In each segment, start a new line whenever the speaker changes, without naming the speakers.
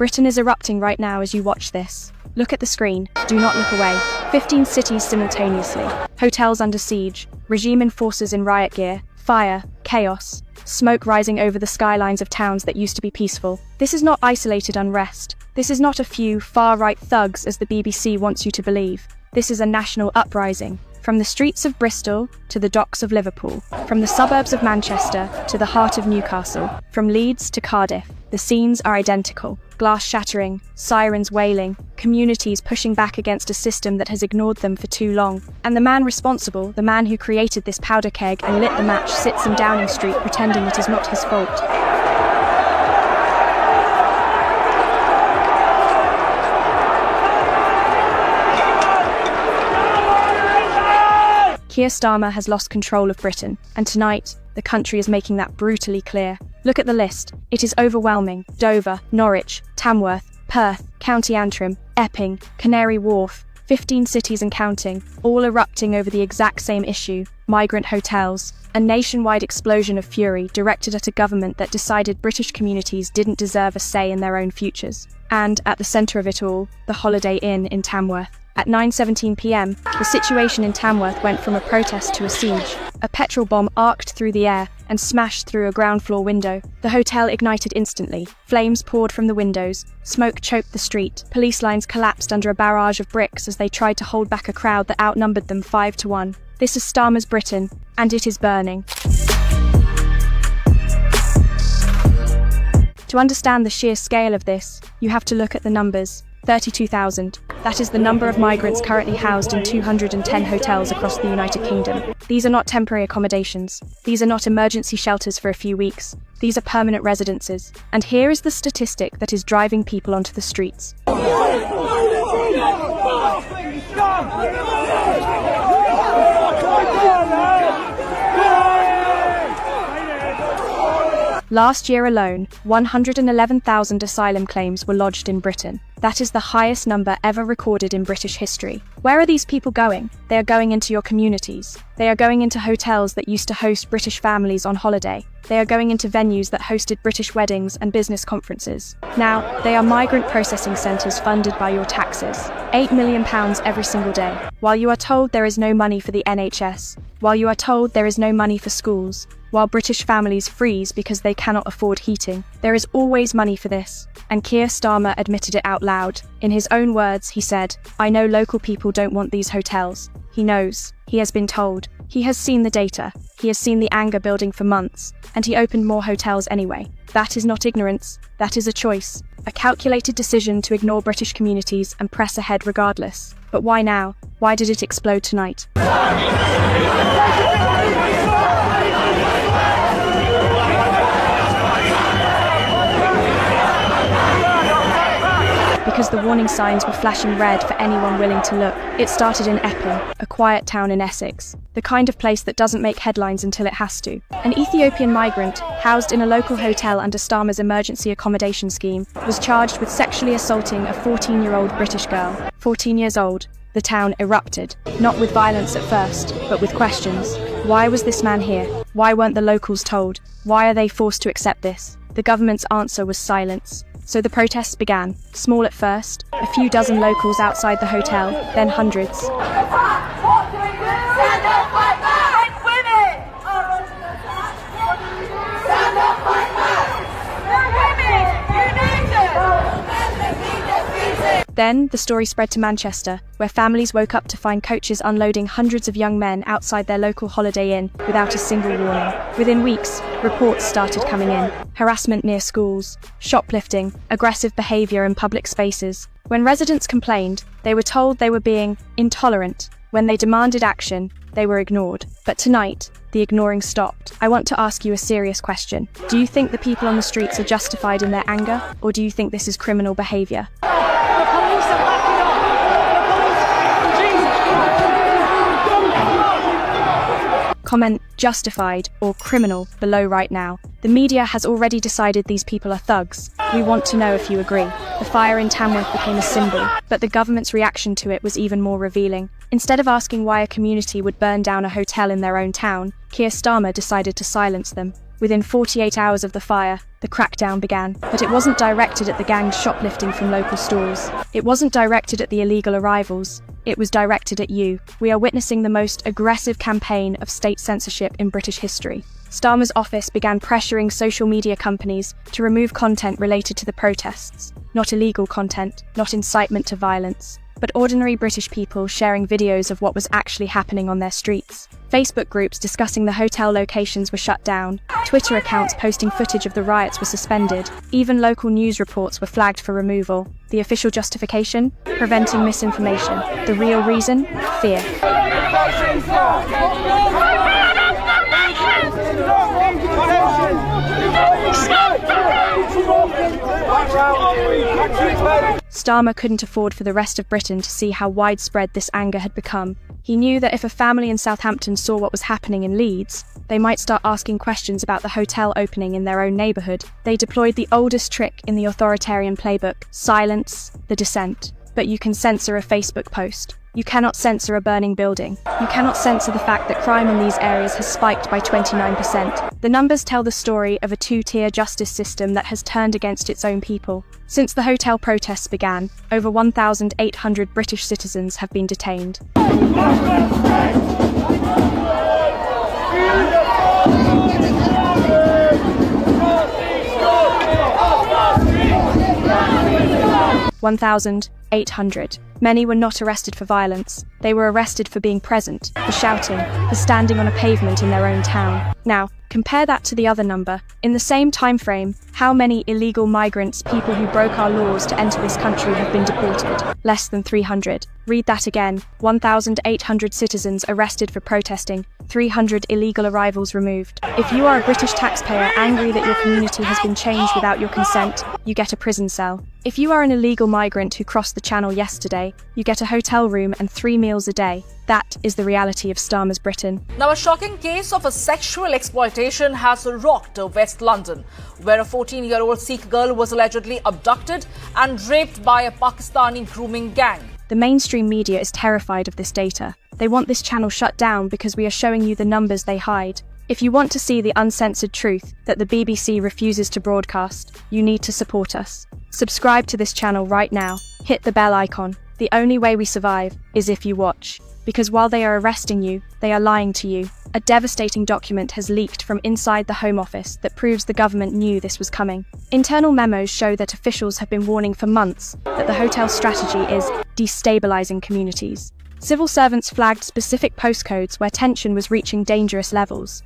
Britain is erupting right now as you watch this. Look at the screen. Do not look away. 15 cities simultaneously. Hotels under siege. Regime enforcers in riot gear. Fire. Chaos. Smoke rising over the skylines of towns that used to be peaceful. This is not isolated unrest. This is not a few far-right thugs as the BBC wants you to believe. This is a national uprising. From the streets of Bristol to the docks of Liverpool, from the suburbs of Manchester to the heart of Newcastle, from Leeds to Cardiff, the scenes are identical. Glass shattering, sirens wailing, communities pushing back against a system that has ignored them for too long. And the man responsible, the man who created this powder keg and lit the match, sits in Downing Street pretending it is not his fault. Keir Starmer has lost control of Britain, and tonight, the country is making that brutally clear. Look at the list. It is overwhelming. Dover, Norwich, Tamworth, Perth, County Antrim, Epping, Canary Wharf, 15 cities and counting, all erupting over the exact same issue, migrant hotels. A nationwide explosion of fury directed at a government that decided British communities didn't deserve a say in their own futures. And, at the centre of it all, the Holiday Inn in Tamworth. At 9:17 p.m, the situation in Tamworth went from a protest to a siege. A petrol bomb arced through the air and smashed through a ground floor window. The hotel ignited instantly. Flames poured from the windows. Smoke choked the street. Police lines collapsed under a barrage of bricks as they tried to hold back a crowd that outnumbered them 5-1. This is Starmer's Britain, and it is burning. To understand the sheer scale of this, you have to look at the numbers. 32,000. That is the number of migrants currently housed in 210 hotels across the United Kingdom. These are not temporary accommodations. These are not emergency shelters for a few weeks. These are permanent residences. And here is the statistic that is driving people onto the streets. Last year alone, 111,000 asylum claims were lodged in Britain. That is the highest number ever recorded in British history. Where are these people going? They are going into your communities. They are going into hotels that used to host British families on holiday. They are going into venues that hosted British weddings and business conferences. Now, they are migrant processing centres funded by your taxes. £8 million every single day. While you are told there is no money for the NHS, while you are told there is no money for schools, while British families freeze because they cannot afford heating, there is always money for this. And Keir Starmer admitted it out loud. In his own words, he said, "I know local people don't want these hotels." He knows. He has been told. He has seen the data. He has seen the anger building for months, and he opened more hotels anyway. That is not ignorance. That is a choice. A calculated decision to ignore British communities and press ahead regardless. But why now? Why did it explode tonight? Because the warning signs were flashing red for anyone willing to look. It started in Epping, a quiet town in Essex, the kind of place that doesn't make headlines until it has to. An Ethiopian migrant, housed in a local hotel under Starmer's emergency accommodation scheme, was charged with sexually assaulting a 14-year-old British girl. 14 years old. The town erupted, not with violence at first, but with questions. Why was this man here? Why weren't the locals told? Why are they forced to accept this? The government's answer was silence. So the protests began, small at first, a few dozen locals outside the hotel, then hundreds. Then, the story spread to Manchester, where families woke up to find coaches unloading hundreds of young men outside their local Holiday Inn without a single warning. Within weeks, reports started coming in. Harassment near schools, shoplifting, aggressive behaviour in public spaces. When residents complained, they were told they were being intolerant. When they demanded action, they were ignored. But tonight, the ignoring stopped. I want to ask you a serious question. Do you think the people on the streets are justified in their anger, or do you think this is criminal behaviour? Comment justified or criminal below right now. The media has already decided these people are thugs. We want to know if you agree. The fire in Tamworth became a symbol, but the government's reaction to it was even more revealing. Instead of asking why a community would burn down a hotel in their own town, Keir Starmer decided to silence them. Within 48 hours of the fire, the crackdown began. But it wasn't directed at the gangs shoplifting from local stores. It wasn't directed at the illegal arrivals. It was directed at you. We are witnessing the most aggressive campaign of state censorship in British history. Starmer's office began pressuring social media companies to remove content related to the protests. Not illegal content, not incitement to violence, but ordinary British people sharing videos of what was actually happening on their streets. Facebook groups discussing the hotel locations were shut down. Twitter accounts posting footage of the riots were suspended. Even local news reports were flagged for removal. The official justification? Preventing misinformation. The real reason? Fear. Starmer couldn't afford for the rest of Britain to see how widespread this anger had become. He knew that if a family in Southampton saw what was happening in Leeds, they might start asking questions about the hotel opening in their own neighbourhood. They deployed the oldest trick in the authoritarian playbook: silence the dissent. But you can censor a Facebook post. You cannot censor a burning building. You cannot censor the fact that crime in these areas has spiked by 29%. The numbers tell the story of a two-tier justice system that has turned against its own people. Since the hotel protests began, over 1,800 British citizens have been detained. 1,800. Many were not arrested for violence. They were arrested for being present, for shouting, for standing on a pavement in their own town. Now, compare that to the other number. In the same time frame, how many illegal migrants, people who broke our laws to enter this country, have been deported? Less than 300. Read that again. 1,800 citizens arrested for protesting, 300 illegal arrivals removed. If you are a British taxpayer angry that your community has been changed without your consent, you get a prison cell. If you are an illegal migrant who crossed the channel yesterday, you get a hotel room and 3 meals a day. That is the reality of Starmer's Britain.
Now, a shocking case of a sexual exploitation has rocked West London, where a 14-year-old Sikh girl was allegedly abducted and raped by a Pakistani grooming gang.
The mainstream media is terrified of this data. They want this channel shut down because we are showing you the numbers they hide. If you want to see the uncensored truth that the BBC refuses to broadcast, you need to support us. Subscribe to this channel right now. Hit the bell icon. The only way we survive is if you watch. Because while they are arresting you, they are lying to you. A devastating document has leaked from inside the Home Office that proves the government knew this was coming. Internal memos show that officials have been warning for months that the hotel strategy is destabilizing communities. Civil servants flagged specific postcodes where tension was reaching dangerous levels.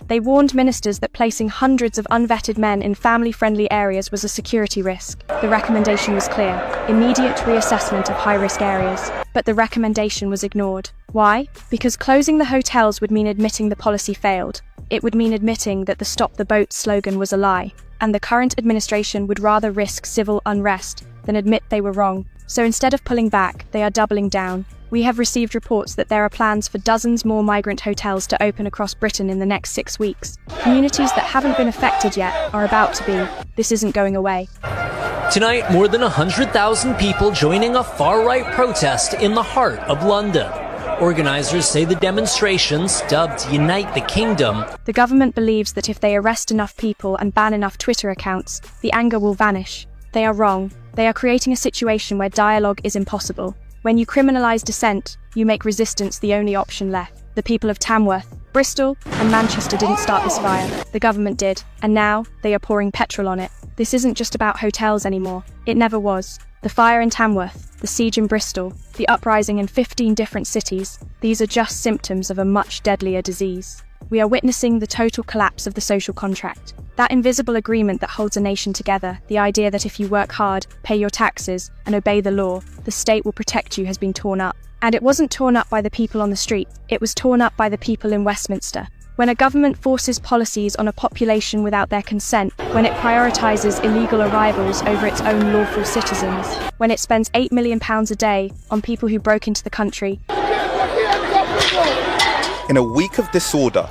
They warned ministers that placing hundreds of unvetted men in family-friendly areas was a security risk. The recommendation was clear: immediate reassessment of high-risk areas. But the recommendation was ignored. Why? Because closing the hotels would mean admitting the policy failed. It would mean admitting that the Stop the Boat slogan was a lie. And the current administration would rather risk civil unrest than admit they were wrong. So instead of pulling back, they are doubling down. We have received reports that there are plans for dozens more migrant hotels to open across Britain in the next 6 weeks. Communities that haven't been affected yet are about to be. This isn't going away.
Tonight, more than 100,000 people joining a far-right protest in the heart of London. Organisers say the demonstrations, dubbed Unite the Kingdom,
the government believes that if they arrest enough people and ban enough Twitter accounts, the anger will vanish. They are wrong. They are creating a situation where dialogue is impossible. When you criminalise dissent, you make resistance the only option left. The people of Tamworth, Bristol and Manchester didn't start this fire. The government did, and now they are pouring petrol on it. This isn't just about hotels anymore. It never was. The fire in Tamworth, the siege in Bristol, the uprising in 15 different cities, these are just symptoms of a much deadlier disease. We are witnessing the total collapse of the social contract. That invisible agreement that holds a nation together, the idea that if you work hard, pay your taxes, and obey the law, the state will protect you, has been torn up. And it wasn't torn up by the people on the street, it was torn up by the people in Westminster. When a government forces policies on a population without their consent, when it prioritises illegal arrivals over its own lawful citizens, when it spends £8 million a day on people who broke into the country.
In a week of disorder,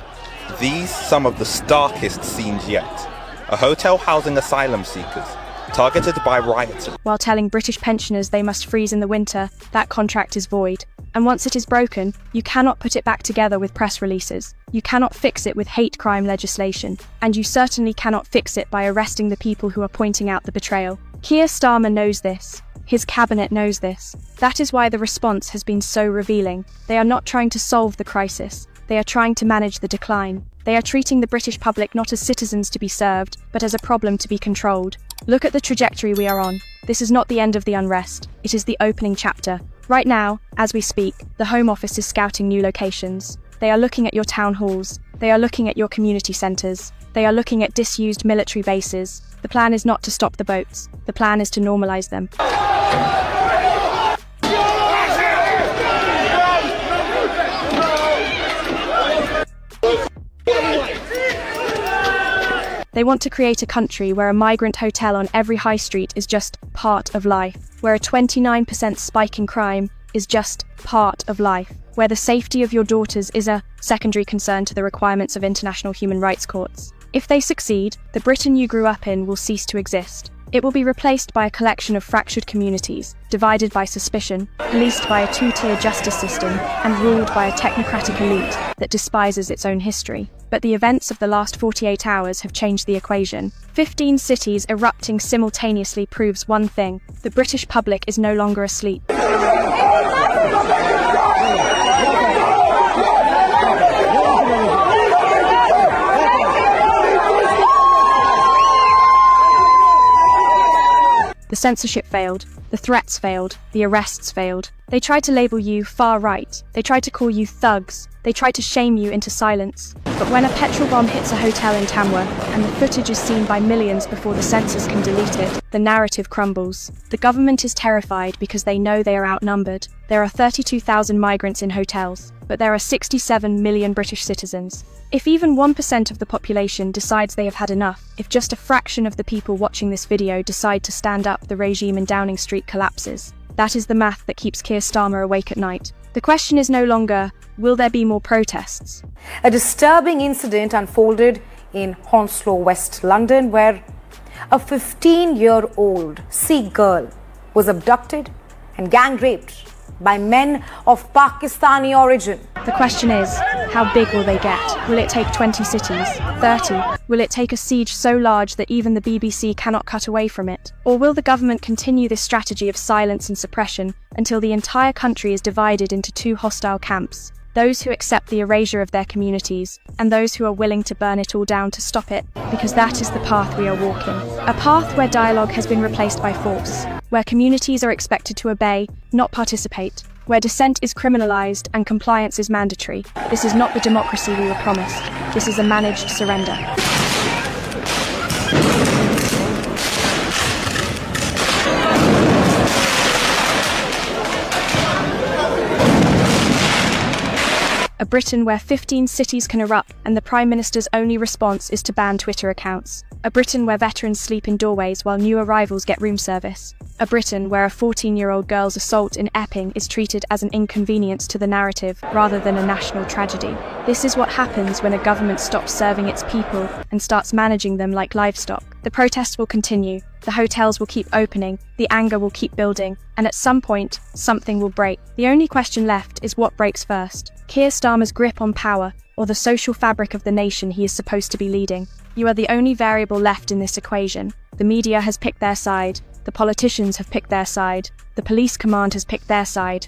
these some of the starkest scenes yet. A hotel housing asylum seekers, targeted by rioters.
While telling British pensioners they must freeze in the winter, that contract is void. And once it is broken, you cannot put it back together with press releases. You cannot fix it with hate crime legislation. And you certainly cannot fix it by arresting the people who are pointing out the betrayal. Keir Starmer knows this. His cabinet knows this. That is why the response has been so revealing. They are not trying to solve the crisis. They are trying to manage the decline. They are treating the British public not as citizens to be served, but as a problem to be controlled. Look at the trajectory we are on. This is not the end of the unrest. It is the opening chapter. Right now, as we speak, the Home Office is scouting new locations. They are looking at your town halls. They are looking at your community centres. They are looking at disused military bases. The plan is not to stop the boats. The plan is to normalise them. They want to create a country where a migrant hotel on every high street is just part of life, where a 29% spike in crime is just part of life, where the safety of your daughters is a secondary concern to the requirements of international human rights courts. If they succeed, the Britain you grew up in will cease to exist. It will be replaced by a collection of fractured communities, divided by suspicion, policed by a two-tier justice system, and ruled by a technocratic elite that despises its own history. But the events of the last 48 hours have changed the equation. 15 cities erupting simultaneously proves one thing: the British public is no longer asleep. The censorship failed, the threats failed, the arrests failed. They tried to label you far right. They tried to call you thugs. They tried to shame you into silence. But when a petrol bomb hits a hotel in Tamworth and the footage is seen by millions before the censors can delete it, the narrative crumbles. The government is terrified because they know they are outnumbered. There are 32,000 migrants in hotels, but there are 67 million British citizens. If even 1% of the population decides they have had enough, if just a fraction of the people watching this video decide to stand up, the regime in Downing Street collapses. That is the math that keeps Keir Starmer awake at night. The question is no longer, will there be more protests?
A disturbing incident unfolded in Hounslow, West London, where a 15-year-old Sikh girl was abducted and gang raped by men of Pakistani origin.
The question is, how big will they get? Will it take 20 cities? 30? Will it take a siege so large that even the BBC cannot cut away from it? Or will the government continue this strategy of silence and suppression until the entire country is divided into two hostile camps? Those who accept the erasure of their communities, and those who are willing to burn it all down to stop it, because that is the path we are walking. A path where dialogue has been replaced by force, where communities are expected to obey, not participate, where dissent is criminalized and compliance is mandatory. This is not the democracy we were promised. This is a managed surrender. A Britain where 15 cities can erupt and the Prime Minister's only response is to ban Twitter accounts. A Britain where veterans sleep in doorways while new arrivals get room service. A Britain where a 14-year-old girl's assault in Epping is treated as an inconvenience to the narrative rather than a national tragedy. This is what happens when a government stops serving its people and starts managing them like livestock. The protests will continue, the hotels will keep opening, the anger will keep building, and at some point, something will break. The only question left is what breaks first: Keir Starmer's grip on power, or the social fabric of the nation he is supposed to be leading. You are the only variable left in this equation. The media has picked their side, the politicians have picked their side, the police command has picked their side.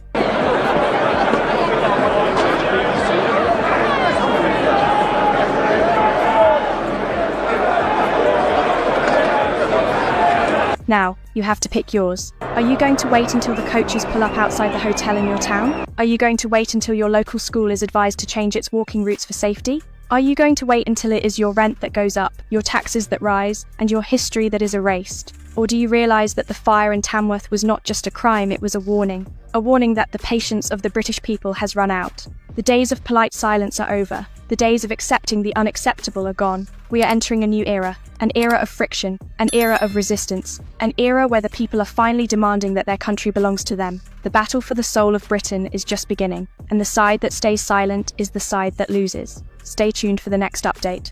Now, you have to pick yours. Are you going to wait until the coaches pull up outside the hotel in your town? Are you going to wait until your local school is advised to change its walking routes for safety? Are you going to wait until it is your rent that goes up, your taxes that rise, and your history that is erased? Or do you realise that the fire in Tamworth was not just a crime, it was a warning? A warning that the patience of the British people has run out. The days of polite silence are over. The days of accepting the unacceptable are gone. We are entering a new era, an era of friction, an era of resistance, an era where the people are finally demanding that their country belongs to them. The battle for the soul of Britain is just beginning, and the side that stays silent is the side that loses. Stay tuned for the next update.